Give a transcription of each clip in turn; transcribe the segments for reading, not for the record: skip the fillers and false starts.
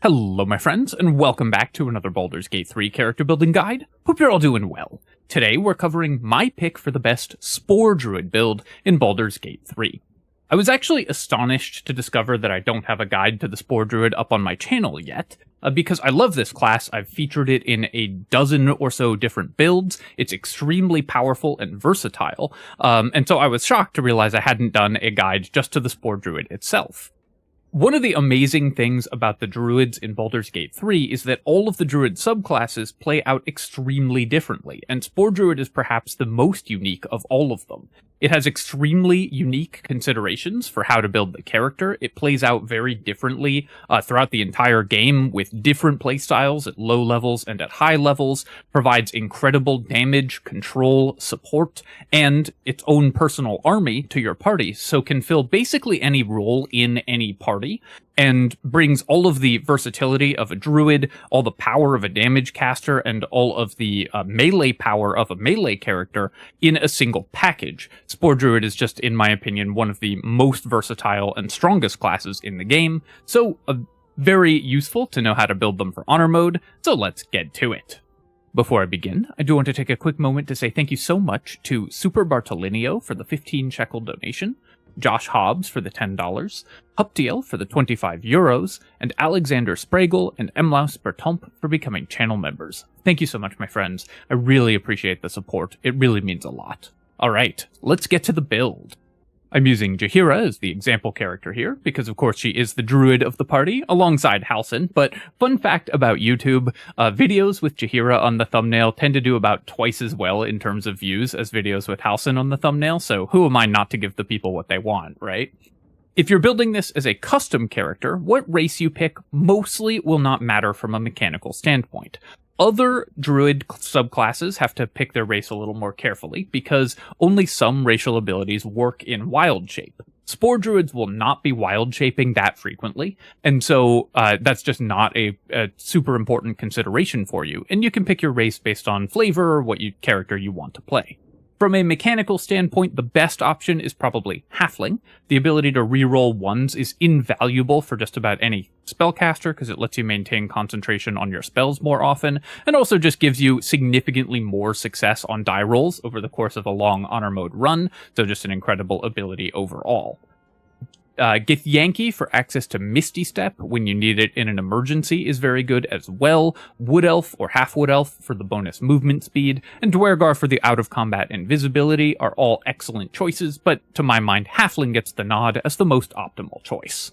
Hello my friends, and welcome back to another Baldur's Gate 3 character building guide. Hope you're all doing well. Today we're covering my pick for the best Spore Druid build in Baldur's Gate 3. I was actually astonished to discover that I don't have a guide to the Spore Druid up on my channel yet, because I love this class. I've featured it in a dozen or so different builds. It's extremely powerful and versatile, and so I was shocked to realize I hadn't done a guide just to the Spore Druid itself. One of the amazing things about the druids in Baldur's Gate 3 is that all of the druid subclasses play out extremely differently, and Spore Druid is perhaps the most unique of all of them. It has extremely unique considerations for how to build the character. It plays out very differently throughout the entire game, with different playstyles at low levels and at high levels, provides incredible damage, control, support, and its own personal army to your party, so can fill basically any role in any party, and brings all of the versatility of a druid, all the power of a damage caster, and all of the melee power of a melee character in a single package. Spore Druid is just, in my opinion, one of the most versatile and strongest classes in the game, so very useful to know how to build them for honor mode, so let's get to it. Before I begin, I do want to take a quick moment to say thank you so much to Super Bartolinio for the 15 shekel donation, Josh Hobbs for the $10, Huptiel for the 25 euros, and Alexander Spragle and Emlaus Bertomp for becoming channel members. Thank you so much, my friends. I really appreciate the support. It really means a lot. Alright, let's get to the build. I'm using Jaheira as the example character here, because of course she is the druid of the party, alongside Halsin, but fun fact about YouTube, videos with Jaheira on the thumbnail tend to do about twice as well in terms of views as videos with Halsin on the thumbnail, so who am I not to give the people what they want, right? If you're building this as a custom character, what race you pick mostly will not matter from a mechanical standpoint. Other druid subclasses have to pick their race a little more carefully, because only some racial abilities work in wild shape. Spore druids will not be wild shaping that frequently, and so that's just not a super important consideration for you, and you can pick your race based on flavor or what character you want to play. From a mechanical standpoint, the best option is probably Halfling. The ability to reroll ones is invaluable for just about any spellcaster, because it lets you maintain concentration on your spells more often, and also just gives you significantly more success on die rolls over the course of a long honor mode run, so just an incredible ability overall. Githyanki for access to Misty Step when you need it in an emergency is very good as well. Wood Elf or Half Wood Elf for the bonus movement speed, and Dwergar for the out-of-combat invisibility are all excellent choices, but to my mind, Halfling gets the nod as the most optimal choice.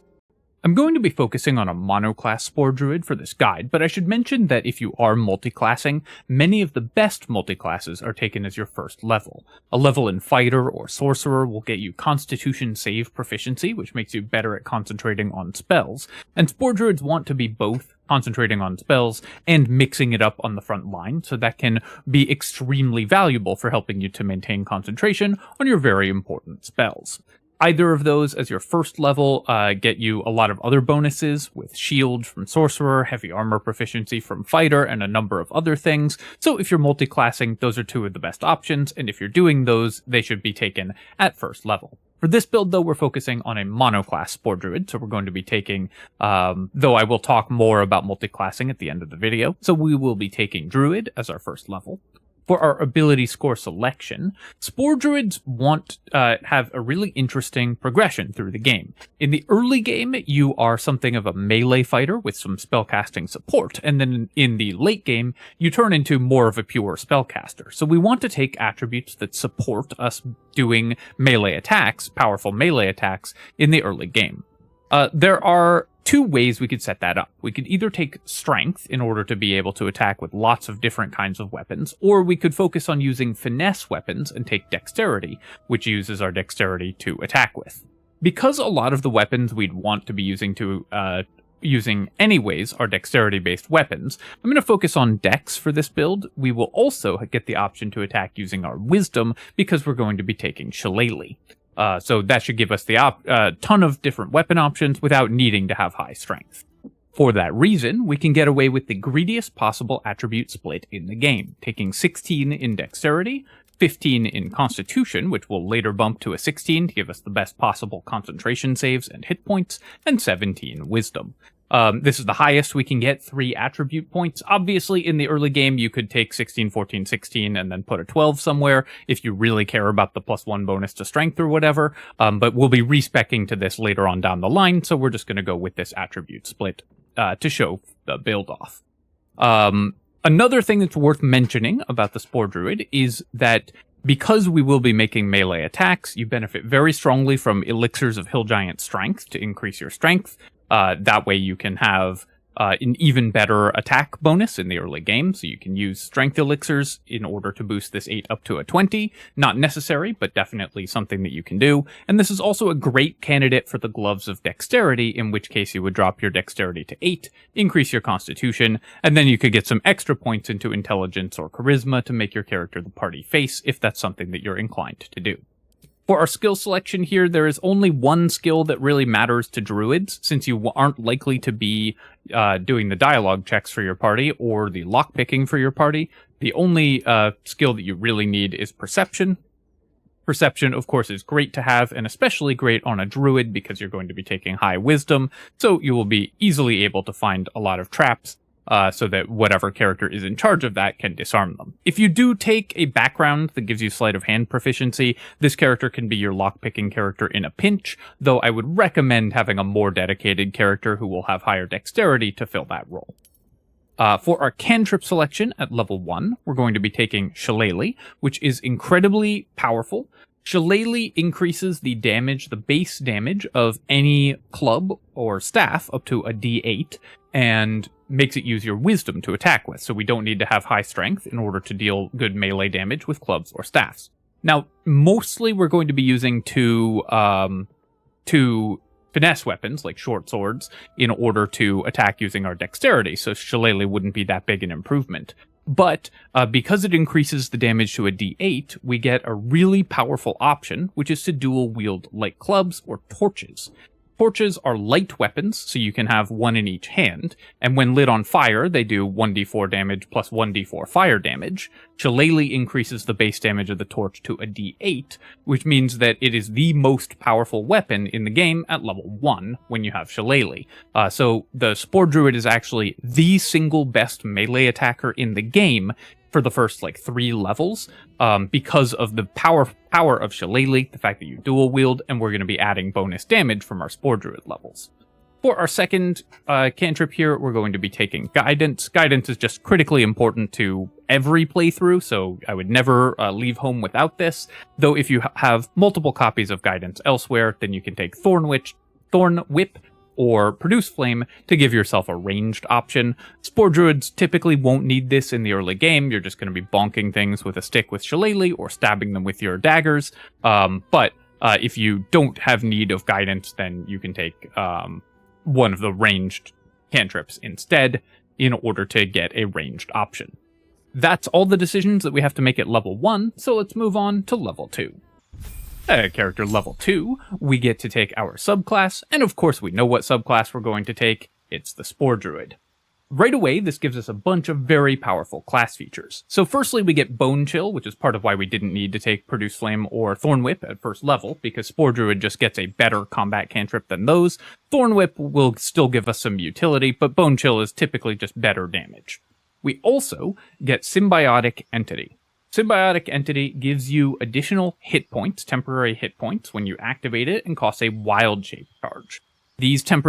I'm going to be focusing on a monoclass Spore Druid for this guide, but I should mention that if you are multiclassing, many of the best multiclasses are taken as your first level. A level in Fighter or Sorcerer will get you Constitution save proficiency, which makes you better at concentrating on spells, and Spore Druids want to be both concentrating on spells and mixing it up on the front line, so that can be extremely valuable for helping you to maintain concentration on your very important spells. Either of those as your first level get you a lot of other bonuses, with Shield from Sorcerer, Heavy Armor Proficiency from Fighter, and a number of other things. So if you're multiclassing, those are two of the best options, and if you're doing those, they should be taken at first level. For this build, though, we're focusing on a monoclass Spore Druid, so we're going to be taking, though I will talk more about multiclassing at the end of the video, so we will be taking Druid as our first level. For our ability score selection, Spore Druids want have a really interesting progression through the game. In the early game, you are something of a melee fighter with some spellcasting support, and then in the late game, you turn into more of a pure spellcaster. So we want to take attributes that support us doing melee attacks, powerful melee attacks, in the early game. There are two ways we could set that up. We could either take strength in order to be able to attack with lots of different kinds of weapons, or we could focus on using finesse weapons and take dexterity, which uses our dexterity to attack with. Because a lot of the weapons we'd want to be using anyways are dexterity-based weapons, I'm going to focus on dex for this build. We will also get the option to attack using our wisdom, because we're going to be taking Shillelagh. So that should give us the ton of different weapon options without needing to have high strength. For that reason, we can get away with the greediest possible attribute split in the game, taking 16 in dexterity, 15 in Constitution, which will later bump to a 16 to give us the best possible concentration saves and hit points, and 17 Wisdom. This is the highest we can get, 3 attribute points. Obviously, in the early game, you could take 16, 14, 16, and then put a 12 somewhere if you really care about the +1 bonus to strength or whatever. But we'll be respecking to this later on down the line, so we're just going to go with this attribute split to show the build off. Another thing that's worth mentioning about the Spore Druid is that because we will be making melee attacks, you benefit very strongly from Elixirs of Hill Giant Strength to increase your strength. That way you can have an even better attack bonus in the early game, so you can use strength elixirs in order to boost this 8 up to a 20. Not necessary, but definitely something that you can do. And this is also a great candidate for the Gloves of Dexterity, in which case you would drop your Dexterity to 8, increase your Constitution, and then you could get some extra points into Intelligence or Charisma to make your character the party face, if that's something that you're inclined to do. For our skill selection here, there is only one skill that really matters to druids, since you aren't likely to be doing the dialogue checks for your party or the lockpicking for your party. The only skill that you really need is perception. Perception, of course, is great to have, and especially great on a druid because you're going to be taking high wisdom, so you will be easily able to find a lot of traps. So that whatever character is in charge of that can disarm them. If you do take a background that gives you sleight of hand proficiency, this character can be your lockpicking character in a pinch, though I would recommend having a more dedicated character who will have higher dexterity to fill that role. For our cantrip selection at level 1, we're going to be taking Shillelagh, which is incredibly powerful. Shillelagh increases the damage, the base damage of any club or staff up to a d8, and makes it use your wisdom to attack with, so we don't need to have high strength in order to deal good melee damage with clubs or staffs. Now, mostly we're going to be using two finesse weapons, like short swords, in order to attack using our dexterity, so Shillelagh wouldn't be that big an improvement. But because it increases the damage to a d8, we get a really powerful option, which is to dual wield light clubs or torches. Torches are light weapons, so you can have one in each hand, and when lit on fire, they do 1d4 damage plus 1d4 fire damage. Shillelagh increases the base damage of the torch to a d8, which means that it is the most powerful weapon in the game at level 1 when you have Shillelagh. So the Spore Druid is actually the single best melee attacker in the game for the first 3 levels, because of the power of Shillelagh, the fact that you dual wield, and we're going to be adding bonus damage from our Spore Druid levels. For our second cantrip here, we're going to be taking Guidance. Guidance is just critically important to every playthrough, so I would never leave home without this, though if you have multiple copies of Guidance elsewhere, then you can take Thorn Whip, or Produce Flame to give yourself a ranged option. Spore Druids typically won't need this in the early game. You're just going to be bonking things with a stick with Shillelagh or stabbing them with your daggers. But if you don't have need of Guidance, then you can take one of the ranged cantrips instead in order to get a ranged option. That's all the decisions that we have to make at level 1, so let's move on to level 2. At character level 2, we get to take our subclass, and of course we know what subclass we're going to take. It's the Spore Druid. Right away, this gives us a bunch of very powerful class features. So firstly, we get Bone Chill, which is part of why we didn't need to take Produce Flame or Thorn Whip at first level, because Spore Druid just gets a better combat cantrip than those. Thorn Whip will still give us some utility, but Bone Chill is typically just better damage. We also get Symbiotic Entity. Symbiotic Entity gives you additional hit points, temporary hit points, when you activate it, and costs a wild shape charge. These temp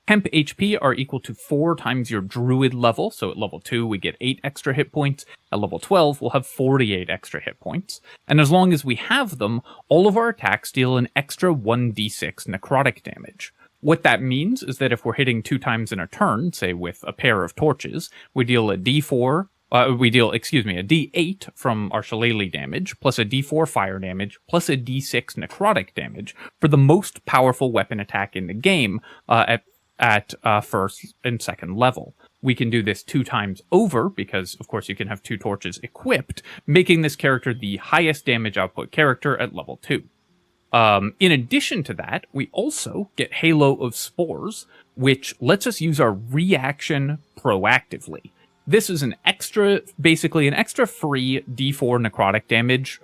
HP are equal to 4 times your Druid level, so at level 2 we get 8 extra hit points, at level 12 we'll have 48 extra hit points, and as long as we have them, all of our attacks deal an extra 1d6 necrotic damage. What that means is that if we're hitting 2 times in a turn, say with a pair of torches, we deal a d8 from our Shillelagh damage, plus a d4 fire damage, plus a d6 necrotic damage for the most powerful weapon attack in the game at first and second level. We can do this 2 times over, because of course you can have 2 torches equipped, making this character the highest damage output character at level 2. In addition to that, we also get Halo of Spores, which lets us use our reaction proactively. This is basically an extra free D4 necrotic damage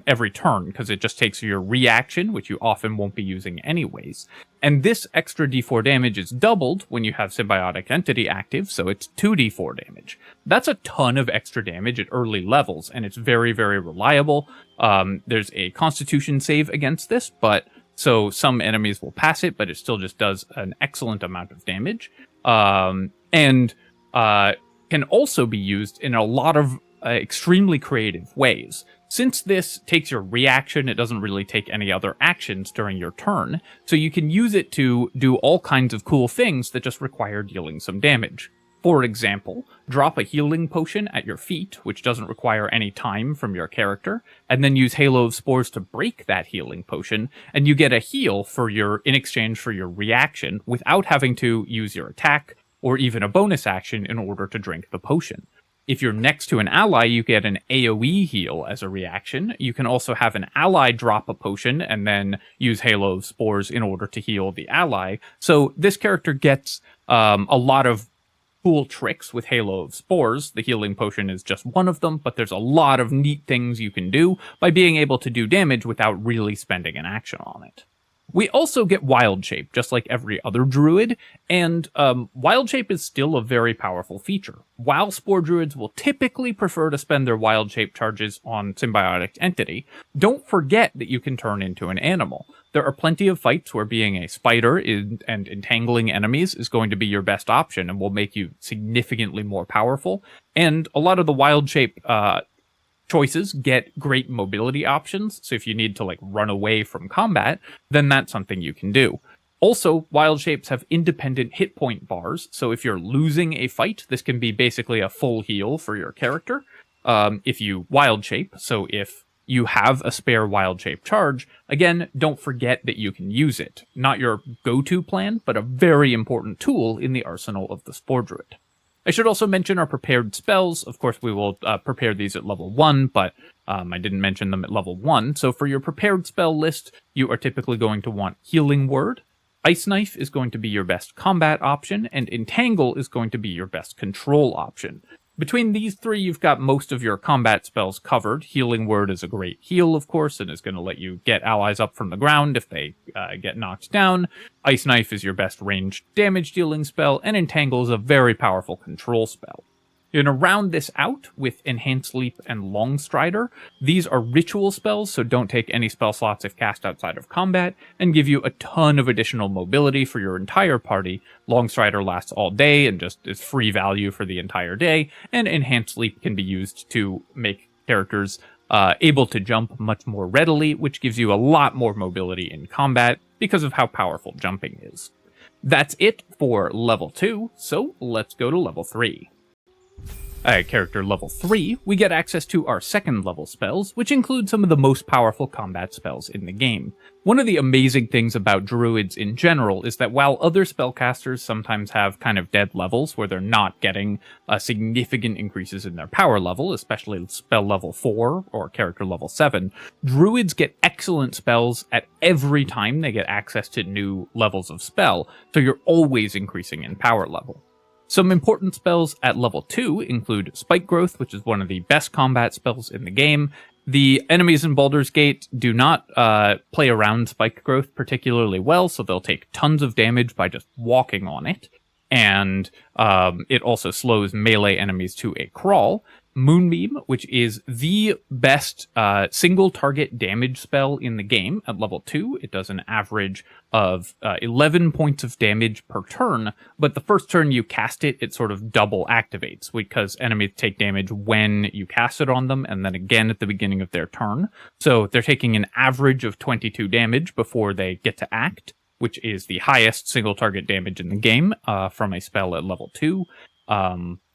every turn, because it just takes your reaction, which you often won't be using anyways. And this extra D4 damage is doubled when you have Symbiotic Entity active, so it's 2d4 damage. That's a ton of extra damage at early levels, and it's very, very reliable. There's a Constitution save against this, so some enemies will pass it, but it still just does an excellent amount of damage. Can also be used in a lot of extremely creative ways. Since this takes your reaction, it doesn't really take any other actions during your turn, so you can use it to do all kinds of cool things that just require dealing some damage. For example, drop a healing potion at your feet, which doesn't require any time from your character, and then use Halo of Spores to break that healing potion, and you get a heal in exchange for your reaction without having to use your attack, or even a bonus action in order to drink the potion. If you're next to an ally, you get an AoE heal as a reaction. You can also have an ally drop a potion and then use Halo of Spores in order to heal the ally. So this character gets a lot of cool tricks with Halo of Spores. The healing potion is just one of them, but there's a lot of neat things you can do by being able to do damage without really spending an action on it. We also get Wild Shape, just like every other druid, and Wild Shape is still a very powerful feature. While Spore Druids will typically prefer to spend their Wild Shape charges on Symbiotic Entity, don't forget that you can turn into an animal. There are plenty of fights where being a spider and entangling enemies is going to be your best option and will make you significantly more powerful, and a lot of the Wild Shape choices get great mobility options, so if you need to run away from combat, then that's something you can do. Also, Wild Shapes have independent hit point bars, so if you're losing a fight, this can be basically a full heal for your character. If you Wild Shape, so if you have a spare Wild Shape charge, again, don't forget that you can use it. Not your go-to plan, but a very important tool in the arsenal of the Spore Druid. I should also mention our prepared spells. Of course, we will prepare these at level 1, but I didn't mention them at level 1. So for your prepared spell list, you are typically going to want Healing Word. Ice Knife is going to be your best combat option, and Entangle is going to be your best control option. Between these three, you've got most of your combat spells covered. Healing Word is a great heal, of course, and is going to let you get allies up from the ground if they get knocked down. Ice Knife is your best ranged damage dealing spell, and Entangle is a very powerful control spell. You're going to round this out with Enhanced Leap and Long Strider. These are ritual spells, so don't take any spell slots if cast outside of combat, and give you a ton of additional mobility for your entire party. Long Strider lasts all day and just is free value for the entire day, and Enhanced Leap can be used to make characters able to jump much more readily, which gives you a lot more mobility in combat because of how powerful jumping is. That's it for level 2, so let's go to level 3. At character level 3, we get access to our second level spells, which include some of the most powerful combat spells in the game. One of the amazing things about druids in general is that while other spellcasters sometimes have kind of dead levels where they're not getting significant increases in their power level, especially spell level 4 or character level 7, druids get excellent spells at every time they get access to new levels of spell, so you're always increasing in power level. Some important spells at level 2 include Spike Growth, which is one of the best combat spells in the game. The enemies in Baldur's Gate do not play around Spike Growth particularly well, so they'll take tons of damage by just walking on it. And it also slows melee enemies to a crawl. Moonbeam, which is the best single target damage spell in the game at level 2. It does an average of 11 points of damage per turn, but the first turn you cast it, it sort of double activates because enemies take damage when you cast it on them and then again at the beginning of their turn. So they're taking an average of 22 damage before they get to act, which is the highest single target damage in the game from a spell at level 2.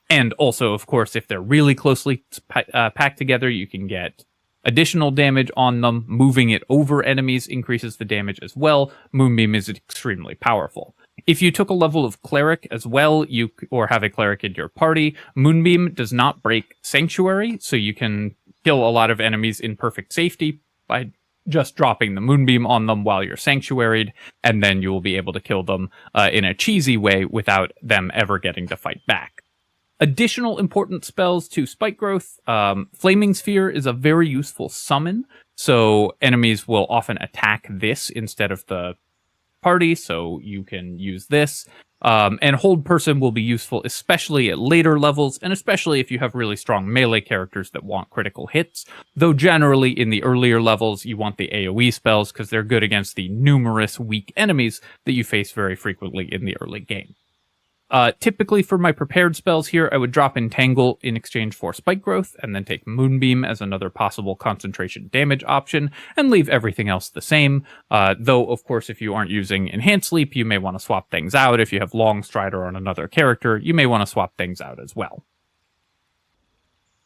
And also, of course, if they're really closely packed together, you can get additional damage on them. Moving it over enemies increases the damage as well. Moonbeam is extremely powerful. If you took a level of Cleric as well, or have a Cleric in your party, Moonbeam does not break Sanctuary, so you can kill a lot of enemies in perfect safety by just dropping the Moonbeam on them while you're sanctuaried, and then you will be able to kill them in a cheesy way without them ever getting to fight back. Additional important spells to spike growth. Flaming Sphere is a very useful summon, so enemies will often attack this instead of the party, so you can use this. And Hold Person will be useful, especially at later levels, and especially if you have really strong melee characters that want critical hits. Though generally in the earlier levels, you want the AoE spells because they're good against the numerous weak enemies that you face very frequently in the early game. Typically for my prepared spells here, I would drop Entangle in exchange for Spike Growth, and then take Moonbeam as another possible concentration damage option, and leave everything else the same. Though, of course, if you aren't using Enhanced Sleep, you may want to swap things out. If you have Long Strider on another character, you may want to swap things out as well.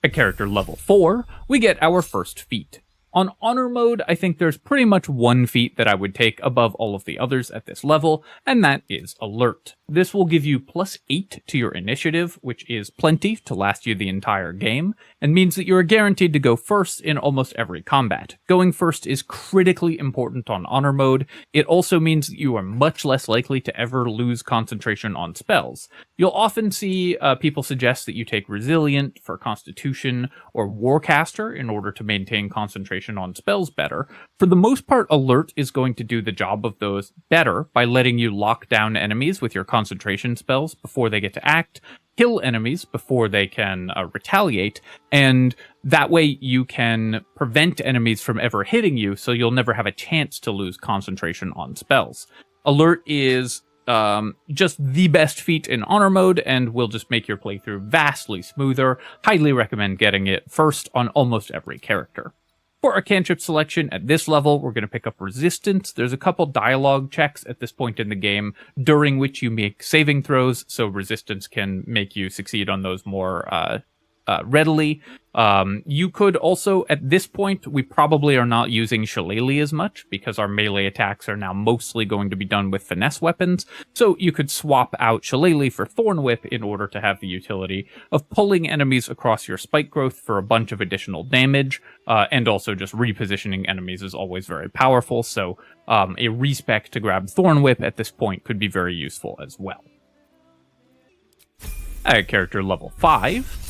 At character level 4, we get our first feat. On Honor mode, I think there's pretty much one feat that I would take above all of the others at this level, and that is Alert. This will give you +8 to your initiative, which is plenty to last you the entire game, and means that you are guaranteed to go first in almost every combat. Going first is critically important on Honor mode. It also means that you are much less likely to ever lose concentration on spells. You'll often see people suggest that you take Resilient for Constitution or Warcaster in order to maintain concentration on spells better. For the most part, Alert is going to do the job of those better by letting you lock down enemies with your concentration spells before they get to act, kill enemies before they can retaliate, and that way you can prevent enemies from ever hitting you, so you'll never have a chance to lose concentration on spells. Alert is just the best feat in Honor mode, and will just make your playthrough vastly smoother. Highly recommend getting it first on almost every character. For our cantrip selection at this level, we're going to pick up Resistance. There's a couple dialogue checks at this point in the game during which you make saving throws, so Resistance can make you succeed on those more readily. You could also, at this point, we probably are not using Shillelagh as much because our melee attacks are now mostly going to be done with finesse weapons. So you could swap out Shillelagh for Thorn Whip in order to have the utility of pulling enemies across your spike growth for a bunch of additional damage. And also just repositioning enemies is always very powerful. So a respec to grab Thorn Whip at this point could be very useful as well. At character level 5,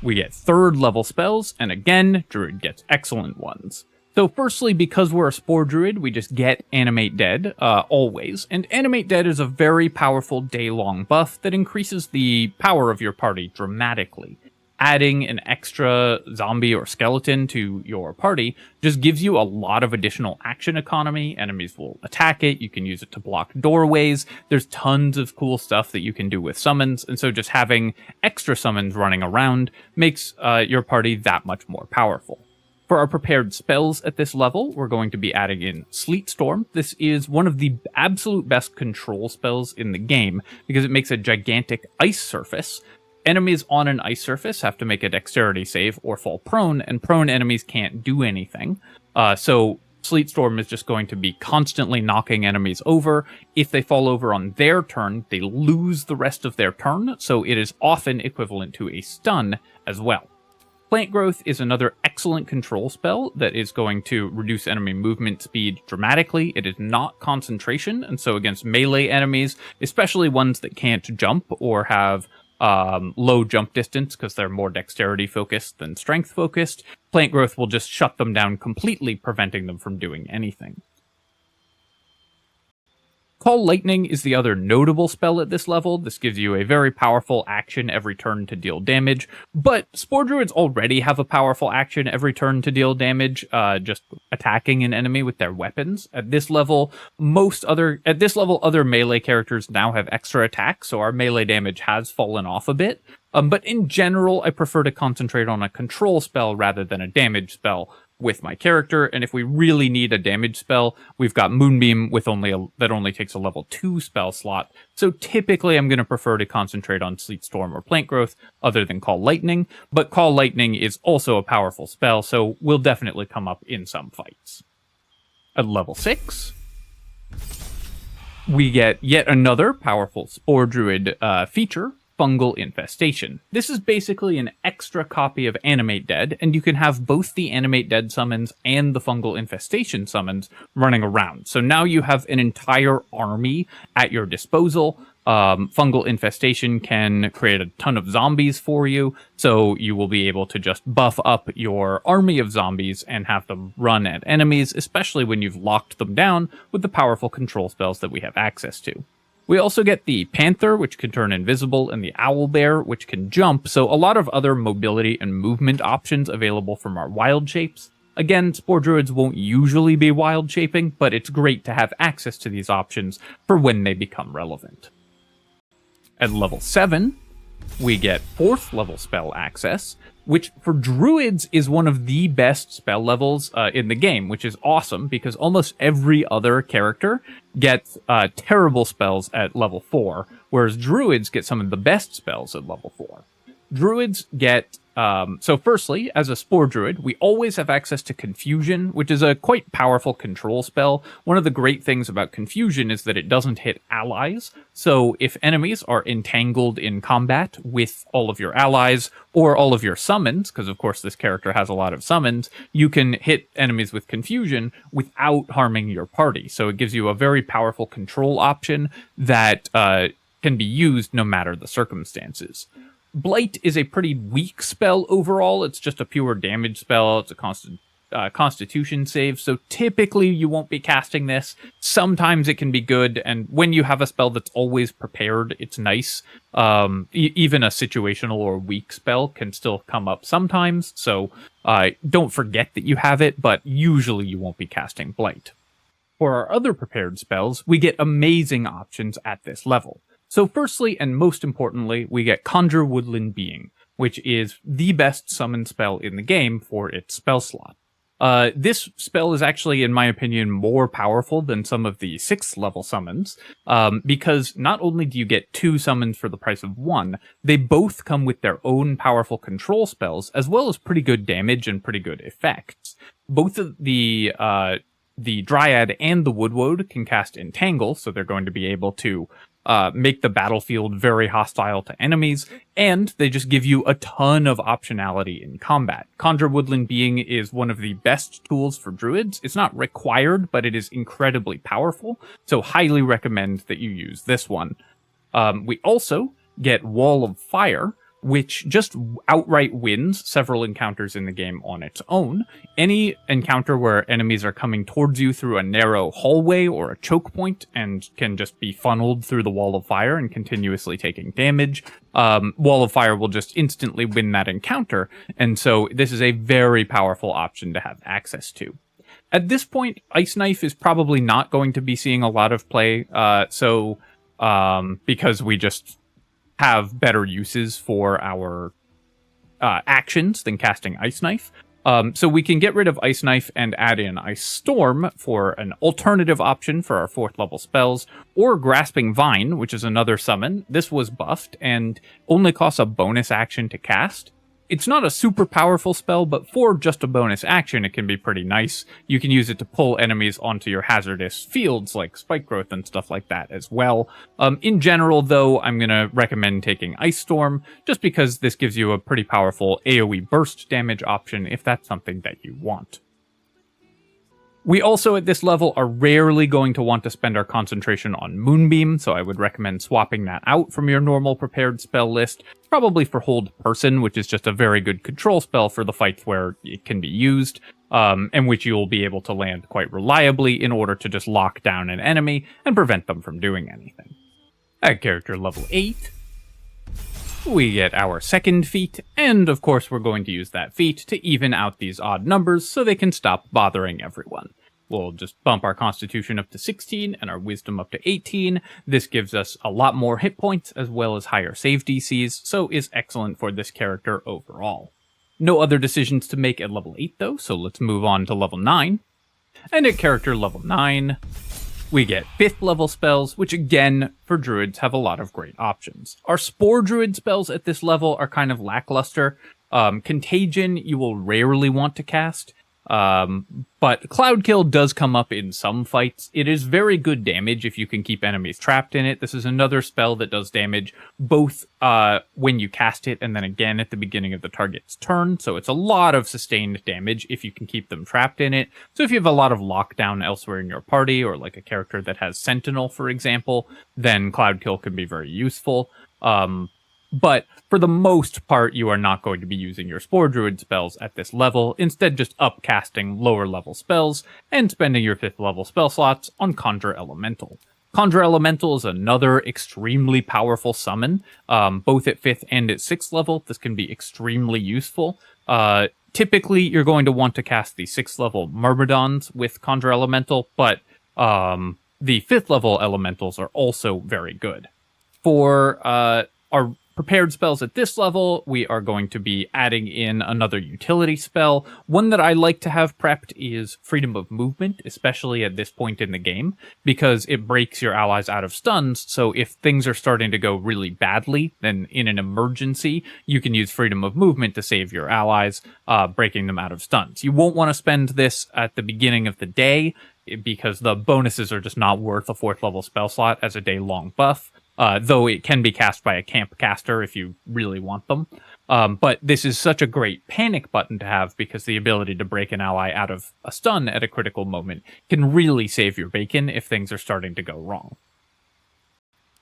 we get 3rd level spells, and again, Druid gets excellent ones. So firstly, because we're a Spore Druid, we just get Animate Dead, always. And Animate Dead is a very powerful day-long buff that increases the power of your party dramatically. Adding an extra zombie or skeleton to your party just gives you a lot of additional action economy. Enemies will attack it. You can use it to block doorways. There's tons of cool stuff that you can do with summons. And so just having extra summons running around makes your party that much more powerful. For our prepared spells at this level, we're going to be adding in Sleet Storm. This is one of the absolute best control spells in the game because it makes a gigantic ice surface. Enemies on an ice surface have to make a dexterity save or fall prone, and prone enemies can't do anything. So Sleet Storm is just going to be constantly knocking enemies over. If they fall over on their turn, they lose the rest of their turn, so it is often equivalent to a stun as well. Plant Growth is another excellent control spell that is going to reduce enemy movement speed dramatically. It is not concentration, and so against melee enemies, especially ones that can't jump or have low jump distance because they're more dexterity focused than strength focused, Plant Growth will just shut them down completely, preventing them from doing anything. Call Lightning is the other notable spell at this level. This gives you a very powerful action every turn to deal damage, but Spore Druids already have a powerful action every turn to deal damage, just attacking an enemy with their weapons. At this level, other melee characters now have extra attacks, so our melee damage has fallen off a bit. But in general, I prefer to concentrate on a control spell rather than a damage spell with my character, and if we really need a damage spell, we've got Moonbeam with that only takes a level 2 spell slot, so typically I'm going to prefer to concentrate on Sleet Storm or Plant Growth other than Call Lightning, but Call Lightning is also a powerful spell, so will definitely come up in some fights. At level 6, we get yet another powerful Spore Druid feature, Fungal Infestation. This is basically an extra copy of Animate Dead, and you can have both the Animate Dead summons and the Fungal Infestation summons running around. So now you have an entire army at your disposal. Fungal infestation can create a ton of zombies for you, so you will be able to just buff up your army of zombies and have them run at enemies, especially when you've locked them down with the powerful control spells that we have access to. We also get the Panther, which can turn invisible, and the Owlbear, which can jump, so a lot of other mobility and movement options available from our wild shapes. Again, Spore Druids won't usually be wild shaping, but it's great to have access to these options for when they become relevant. At level 7, we get 4th level spell access, which for Druids is one of the best spell levels in the game, which is awesome because almost every other character gets terrible spells at level 4, whereas Druids get some of the best spells at level 4. Druids get, so firstly, as a Spore Druid, we always have access to Confusion, which is a quite powerful control spell. One of the great things about Confusion is that it doesn't hit allies, so if enemies are entangled in combat with all of your allies, or all of your summons, because of course this character has a lot of summons, you can hit enemies with Confusion without harming your party. So it gives you a very powerful control option that can be used no matter the circumstances. Blight is a pretty weak spell overall. It's just a pure damage spell. It's a constitution save, so typically you won't be casting this. Sometimes it can be good, and when you have a spell that's always prepared, it's nice. Even a situational or weak spell can still come up sometimes, so don't forget that you have it, but usually you won't be casting Blight. For our other prepared spells, we get amazing options at this level. So firstly, and most importantly, we get Conjure Woodland Being, which is the best summon spell in the game for its spell slot. This spell is actually, in my opinion, more powerful than some of the 6th level summons, because not only do you get 2 summons for the price of 1, they both come with their own powerful control spells, as well as pretty good damage and pretty good effects. Both of the Dryad and the Woodwode can cast Entangle, so they're going to be able to make the battlefield very hostile to enemies, and they just give you a ton of optionality in combat. Conjure Woodland Being is one of the best tools for Druids. It's not required, but it is incredibly powerful, so highly recommend that you use this one. We also get Wall of Fire, which just outright wins several encounters in the game on its own. Any encounter where enemies are coming towards you through a narrow hallway or a choke point and can just be funneled through the Wall of Fire and continuously taking damage, Wall of Fire will just instantly win that encounter, and so this is a very powerful option to have access to. At this point, Ice Knife is probably not going to be seeing a lot of play, because we just have better uses for our actions than casting Ice Knife. So we can get rid of Ice Knife and add in Ice Storm for an alternative option for our 4th level spells, or Grasping Vine, which is another summon. This was buffed and only costs a bonus action to cast. It's not a super powerful spell, but for just a bonus action, it can be pretty nice. You can use it to pull enemies onto your hazardous fields, like Spike Growth and stuff like that as well. In general, though, I'm going to recommend taking Ice Storm, just because this gives you a pretty powerful AoE burst damage option if that's something that you want. We also, at this level, are rarely going to want to spend our concentration on Moonbeam, so I would recommend swapping that out from your normal prepared spell list, probably for Hold Person, which is just a very good control spell for the fights where it can be used, and which you'll be able to land quite reliably in order to just lock down an enemy and prevent them from doing anything. At character level 8, we get our second feat, and of course we're going to use that feat to even out these odd numbers so they can stop bothering everyone. We'll just bump our Constitution up to 16 and our Wisdom up to 18. This gives us a lot more hit points as well as higher save DCs, so is excellent for this character overall. No other decisions to make at level 8 though, so let's move on to level 9. And at character level 9, we get 5th level spells, which again, for Druids, have a lot of great options. Our Spore Druid spells at this level are kind of lackluster. Contagion, you will rarely want to cast. But Cloud Kill does come up in some fights. It is very good damage if you can keep enemies trapped in it. This is another spell that does damage both when you cast it and then again at the beginning of the target's turn. So it's a lot of sustained damage if you can keep them trapped in it. So if you have a lot of lockdown elsewhere in your party, or like a character that has Sentinel, for example, then Cloud Kill can be very useful. But for the most part, you are not going to be using your Spore Druid spells at this level, instead just upcasting lower level spells and spending your 5th level spell slots on Conjure Elemental. Conjure Elemental is another extremely powerful summon, both at 5th and at 6th level. This can be extremely useful. Typically, you're going to want to cast the 6th level Myrmidons with Conjure Elemental, but the 5th level elementals are also very good. For our prepared spells at this level, we are going to be adding in another utility spell. One that I like to have prepped is Freedom of Movement, especially at this point in the game, because it breaks your allies out of stuns, so if things are starting to go really badly, then in an emergency, you can use Freedom of Movement to save your allies, breaking them out of stuns. You won't want to spend this at the beginning of the day, because the bonuses are just not worth a 4th level spell slot as a day-long buff. Though it can be cast by a camp caster if you really want them. But this is such a great panic button to have, because the ability to break an ally out of a stun at a critical moment can really save your bacon if things are starting to go wrong.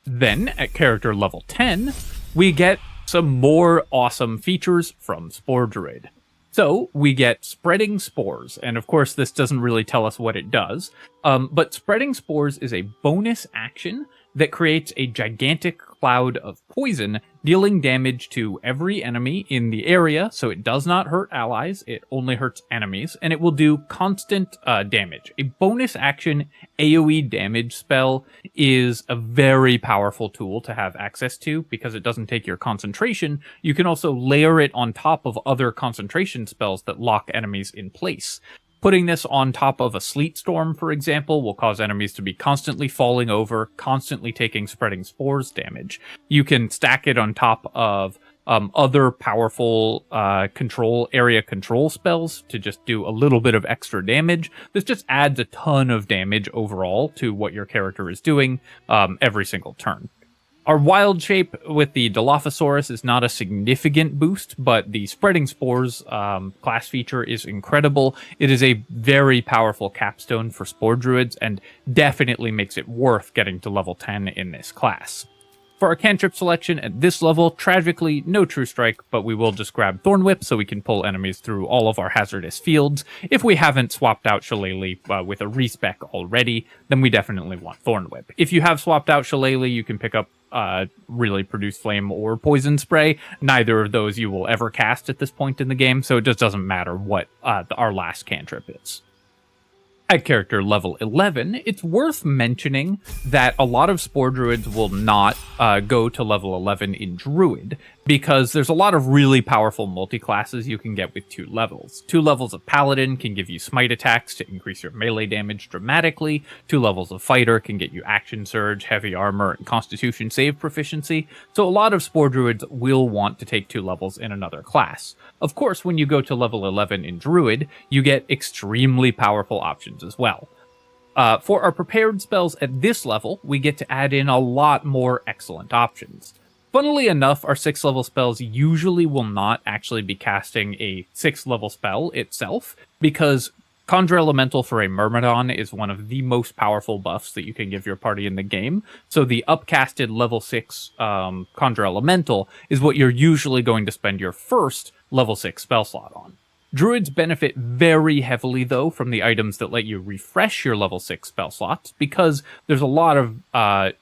Then, at character level 10, we get some more awesome features from Spore Druid. So, we get Spreading Spores, and of course this doesn't really tell us what it does, but Spreading Spores is a bonus action that creates a gigantic cloud of poison, dealing damage to every enemy in the area, so it does not hurt allies, it only hurts enemies, and it will do constant damage. A bonus action AoE damage spell is a very powerful tool to have access to, because it doesn't take your concentration. You can also layer it on top of other concentration spells that lock enemies in place. Putting this on top of a sleet storm, for example, will cause enemies to be constantly falling over, constantly taking Spreading Spores damage. You can stack it on top of other powerful area control spells to just do a little bit of extra damage. This just adds a ton of damage overall to what your character is doing every single turn. Our wild shape with the Dilophosaurus is not a significant boost, but the Spreading Spores class feature is incredible. It is a very powerful capstone for Spore Druids, and definitely makes it worth getting to level 10 in this class. For our cantrip selection at this level, tragically, no True Strike, but we will just grab Thorn Whip so we can pull enemies through all of our hazardous fields. If we haven't swapped out Shillelagh with a respec already, then we definitely want Thorn Whip. If you have swapped out Shillelagh, you can pick up really Produce Flame or Poison Spray. Neither of those you will ever cast at this point in the game, so it just doesn't matter what our last cantrip is. At character level 11, it's worth mentioning that a lot of Spore Druids will not go to level 11 in Druid, because there's a lot of really powerful multi-classes you can get with 2 levels. 2 levels of Paladin can give you smite attacks to increase your melee damage dramatically. 2 levels of Fighter can get you Action Surge, Heavy Armor, and Constitution Save proficiency, so a lot of Spore Druids will want to take 2 levels in another class. Of course, when you go to level 11 in Druid, you get extremely powerful options as well. For our prepared spells at this level, we get to add in a lot more excellent options. Funnily enough, our 6th level spells usually will not actually be casting a 6th level spell itself, because Conjure Elemental for a Myrmidon is one of the most powerful buffs that you can give your party in the game, so the upcasted level 6 Conjure Elemental is what you're usually going to spend your first level 6 spell slot on. Druids benefit very heavily, though, from the items that let you refresh your level 6 spell slots, because there's a lot of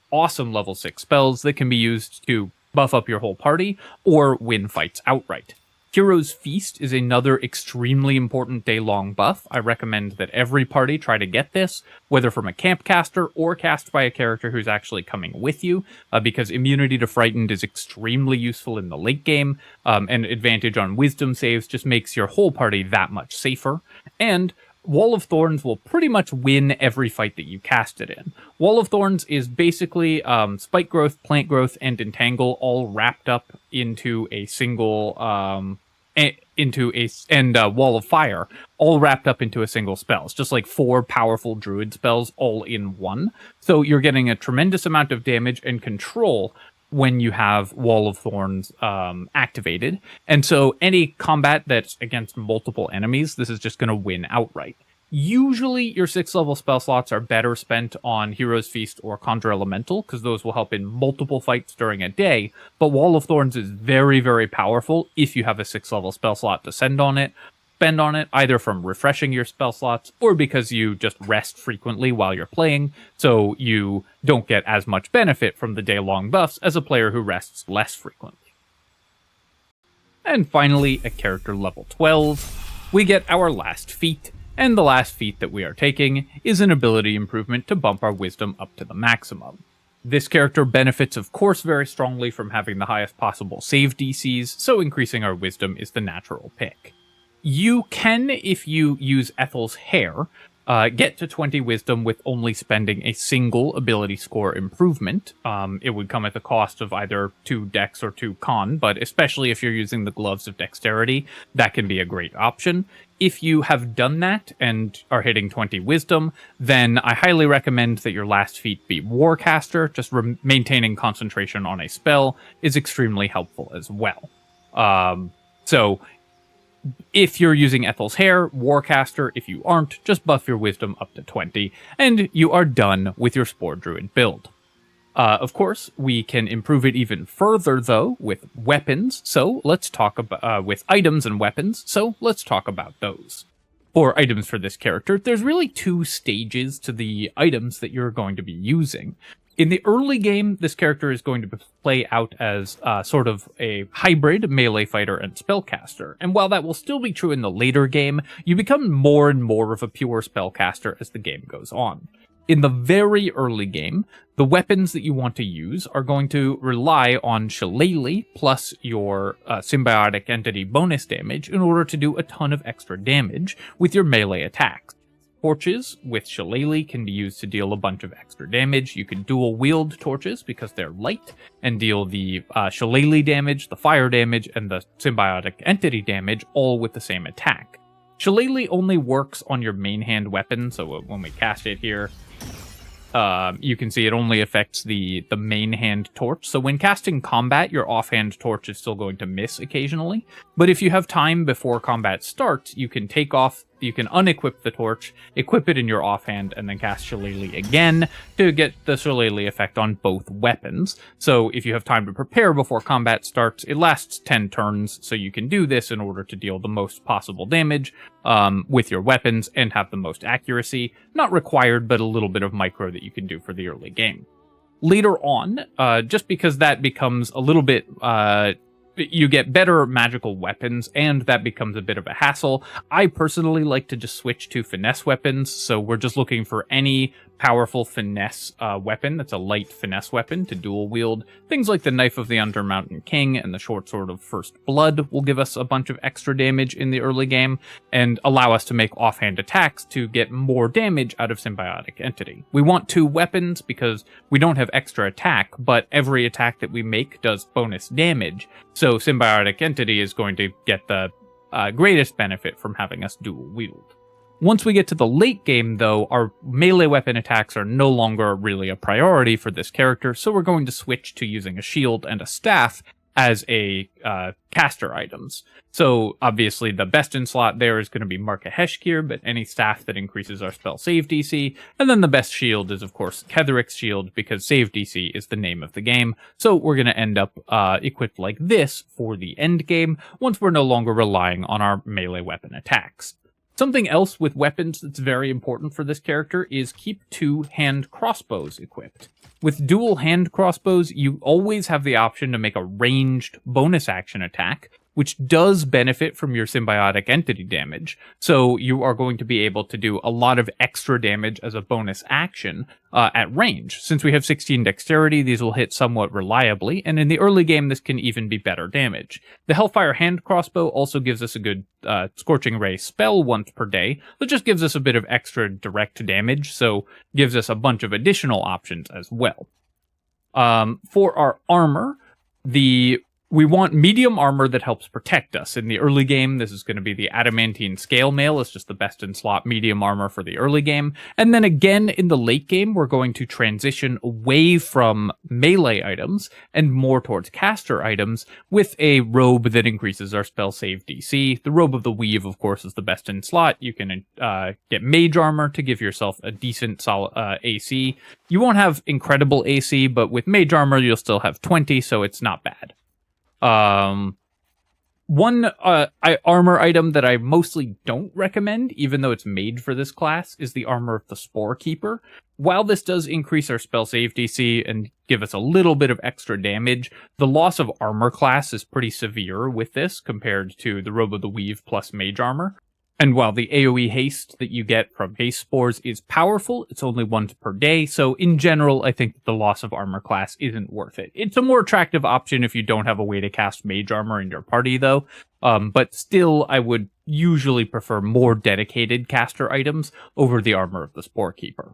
awesome level 6 spells that can be used to buff up your whole party, or win fights outright. Hero's Feast is another extremely important day-long buff. I recommend that every party try to get this, whether from a camp caster or cast by a character who's actually coming with you, because immunity to Frightened is extremely useful in the late game, and advantage on wisdom saves just makes your whole party that much safer. And Wall of Thorns will pretty much win every fight that you cast it in. Wall of Thorns is basically Spike Growth, Plant Growth, and Entangle all wrapped up into a single Wall of Fire, all wrapped up into a single spell. It's just like 4 powerful druid spells all in one. So you're getting a tremendous amount of damage and control when you have Wall of Thorns activated. And so any combat that's against multiple enemies, this is just going to win outright. Usually your 6th level spell slots are better spent on Hero's Feast or Conjure Elemental, because those will help in multiple fights during a day, but Wall of Thorns is very, very powerful if you have a 6th level spell slot to spend on it, either from refreshing your spell slots or because you just rest frequently while you're playing, so you don't get as much benefit from the day-long buffs as a player who rests less frequently. And finally, at character level 12, we get our last feat, and the last feat that we are taking is an ability improvement to bump our wisdom up to the maximum. This character benefits, of course, very strongly from having the highest possible save DCs, so increasing our wisdom is the natural pick. You can, if you use Ethel's Hair, get to 20 wisdom with only spending a single ability score improvement. It would come at the cost of either 2 dex or 2 con, but especially if you're using the gloves of dexterity, that can be a great option. If you have done that and are hitting 20 wisdom, then I highly recommend that your last feat be Warcaster. Just maintaining concentration on a spell is extremely helpful as well. So if you're using Ethel's Hair, Warcaster. If you aren't, just buff your wisdom up to 20, and you are done with your Spore Druid build. Of course, we can improve it even further, though, with weapons, so let's talk about, with items and weapons, so let's talk about those. For items for this character, there's really 2 stages to the items that you're going to be using. In the early game, this character is going to play out as sort of a hybrid melee fighter and spellcaster, and while that will still be true in the later game, you become more and more of a pure spellcaster as the game goes on. In the very early game, the weapons that you want to use are going to rely on Shillelagh plus your symbiotic entity bonus damage in order to do a ton of extra damage with your melee attacks. Torches with Shillelagh can be used to deal a bunch of extra damage. You can dual wield torches because they're light and deal the Shillelagh damage, the fire damage, and the symbiotic entity damage all with the same attack. Shillelagh only works on your main hand weapon, so when we cast it here, you can see it only affects the main hand torch. So when casting combat, your offhand torch is still going to miss occasionally. But if you have time before combat starts, you can unequip the torch, equip it in your offhand, and then cast Shillelagh again to get the Shillelagh effect on both weapons. So if you have time to prepare before combat starts, it lasts 10 turns, so you can do this in order to deal the most possible damage with your weapons and have the most accuracy. Not required, but a little bit of micro that you can do for the early game. Later on, just because that becomes a little bit... you get better magical weapons, and that becomes a bit of a hassle. I personally like to just switch to finesse weapons, so we're just looking for any powerful finesse weapon that's a light finesse weapon to dual wield. Things like the Knife of the Undermountain King and the Short Sword of First Blood will give us a bunch of extra damage in the early game, and allow us to make offhand attacks to get more damage out of Symbiotic Entity. We want 2 weapons because we don't have extra attack, but every attack that we make does bonus damage, so Symbiotic Entity is going to get the greatest benefit from having us dual wield. Once we get to the late game, though, our melee weapon attacks are no longer really a priority for this character, so we're going to switch to using a shield and a staff as a caster items. So obviously the best in slot there is going to be Marka Heshkir, but any staff that increases our spell save DC, and then the best shield is of course Ketheric's shield, because save DC is the name of the game, so we're going to end up equipped like this for the end game, once we're no longer relying on our melee weapon attacks. Something else with weapons that's very important for this character is keep 2 hand crossbows equipped. With dual hand crossbows, you always have the option to make a ranged bonus action attack, which does benefit from your symbiotic entity damage. So you are going to be able to do a lot of extra damage as a bonus action at range. Since we have 16 dexterity, these will hit somewhat reliably, and in the early game, this can even be better damage. The Hellfire hand crossbow also gives us a good Scorching Ray spell once per day, that just gives us a bit of extra direct damage, so gives us a bunch of additional options as well. For our armor, the We want medium armor that helps protect us. In the early game, this is going to be the adamantine scale mail. It's just the best in slot medium armor for the early game. And then again, in the late game, we're going to transition away from melee items and more towards caster items with a robe that increases our spell save DC. The Robe of the Weave, of course, is the best in slot. You can get mage armor to give yourself a decent solid AC. You won't have incredible AC, but with mage armor, you'll still have 20, so it's not bad. One armor item that I mostly don't recommend, even though it's made for this class, is the armor of the Spore Keeper. While this does increase our spell save DC and give us a little bit of extra damage, the loss of armor class is pretty severe with this compared to the Robe of the Weave plus mage armor. And while the AoE haste that you get from haste spores is powerful, it's only once per day, so in general, I think the loss of armor class isn't worth it. It's a more attractive option if you don't have a way to cast mage armor in your party, though, but still, I would usually prefer more dedicated caster items over the armor of the Spore Keeper.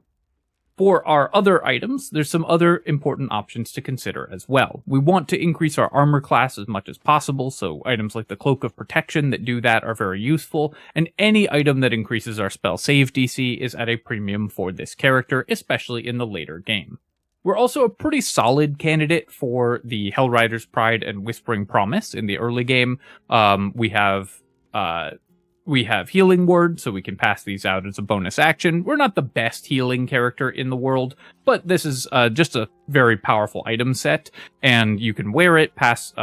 For our other items, there's some other important options to consider as well. We want to increase our armor class as much as possible, so items like the Cloak of Protection that do that are very useful, and any item that increases our spell save DC is at a premium for this character, especially in the later game. We're also a pretty solid candidate for the Hellrider's Pride and Whispering Promise in the early game. We have Healing Word, so we can pass these out as a bonus action. We're not the best healing character in the world, but this is just a very powerful item set, and you can wear it, pass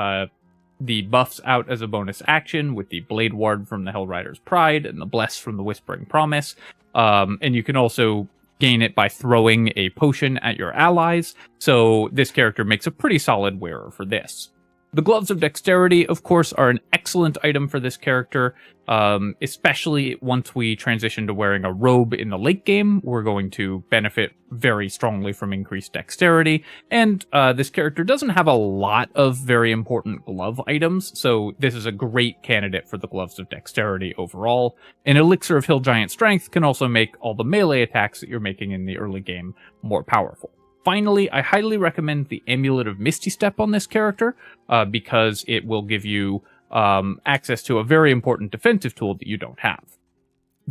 the buffs out as a bonus action with the Blade Ward from the Hellrider's Pride and the Bless from the Whispering Promise, and you can also gain it by throwing a potion at your allies, so this character makes a pretty solid wearer for this. The Gloves of Dexterity, of course, are an excellent item for this character, especially once we transition to wearing a robe in the late game. We're going to benefit very strongly from increased dexterity, and this character doesn't have a lot of very important glove items, so this is a great candidate for the Gloves of Dexterity overall. An Elixir of Hill Giant Strength can also make all the melee attacks that you're making in the early game more powerful. Finally, I highly recommend the Amulet of Misty Step on this character, because it will give you access to a very important defensive tool that you don't have.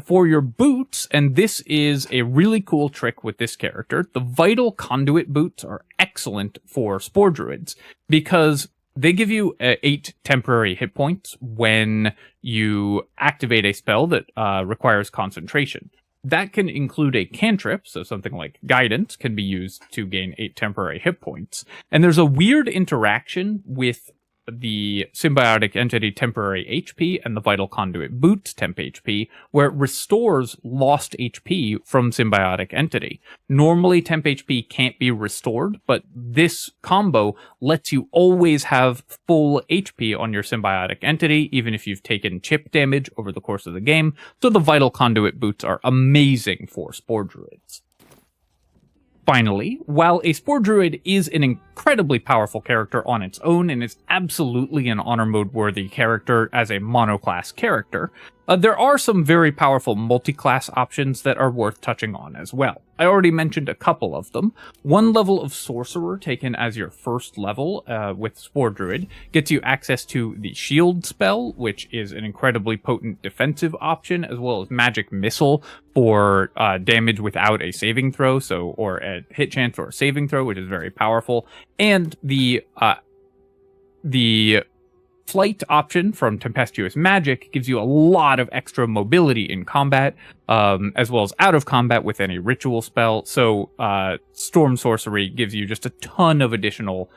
For your boots, and this is a really cool trick with this character, the Vital Conduit boots are excellent for Spore Druids, because they give you 8 temporary hit points when you activate a spell that requires concentration. That can include a cantrip, so something like Guidance can be used to gain 8 temporary hit points. And there's a weird interaction with the Symbiotic Entity temporary HP and the Vital Conduit Boots temp HP, where it restores lost HP from Symbiotic Entity. Normally, temp HP can't be restored, but this combo lets you always have full HP on your Symbiotic Entity, even if you've taken chip damage over the course of the game, so the Vital Conduit Boots are amazing for Spore Druids. Finally, while a Spore Druid is an incredibly powerful character on its own and is absolutely an honor mode worthy character as a monoclass character, there are some very powerful multi-class options that are worth touching on as well. I already mentioned a couple of them. One level of Sorcerer taken as your first level with Spore Druid gets you access to the Shield spell, which is an incredibly potent defensive option, as well as Magic Missile for damage without a saving throw, or a hit chance or a saving throw, which is very powerful. And the Flight option from Tempestuous Magic gives you a lot of extra mobility in combat, as well as out of combat with any ritual spell. So Storm Sorcery gives you just a ton of additional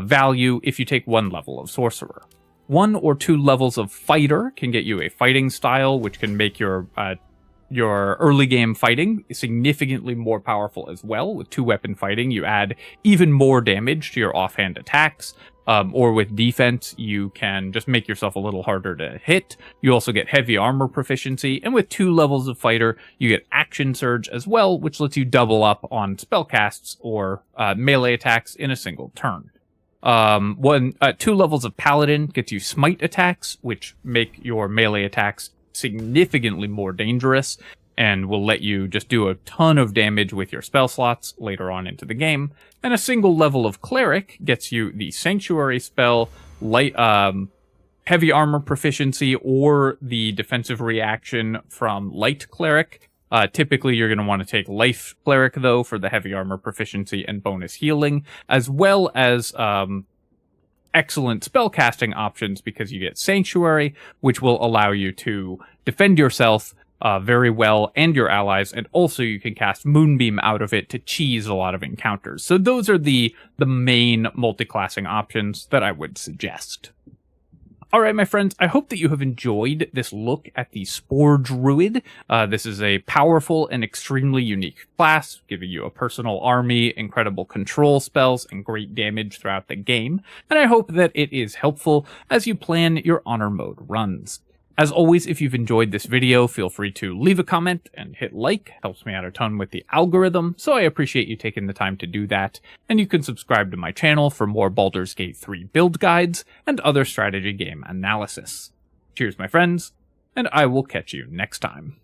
value if you take 1 level of Sorcerer. 1 or 2 levels of Fighter can get you a fighting style, which can make your early game fighting significantly more powerful as well. With 2-weapon fighting, you add even more damage to your offhand attacks. Or with defense, you can just make yourself a little harder to hit. You also get heavy armor proficiency, and with 2 levels of fighter, you get action surge as well, which lets you double up on spellcasts or melee attacks in a single turn. 2 levels of paladin gets you smite attacks, which make your melee attacks significantly more dangerous and will let you just do a ton of damage with your spell slots later on into the game. And a single level of Cleric gets you the Sanctuary spell, light, heavy armor proficiency or the defensive reaction from light cleric. Typically, you're going to want to take life cleric, though, for the heavy armor proficiency and bonus healing, as well as excellent spellcasting options because you get Sanctuary, which will allow you to defend yourself very well and your allies, and also you can cast Moonbeam out of it to cheese a lot of encounters. So those are the main multiclassing options that I would suggest. Alright, my friends, I hope that you have enjoyed this look at the Spore Druid. This is a powerful and extremely unique class, giving you a personal army, incredible control spells, and great damage throughout the game, and I hope that it is helpful as you plan your honor mode runs. As always, if you've enjoyed this video, feel free to leave a comment and hit like. Helps me out a ton with the algorithm, so I appreciate you taking the time to do that. And you can subscribe to my channel for more Baldur's Gate 3 build guides and other strategy game analysis. Cheers, my friends, and I will catch you next time.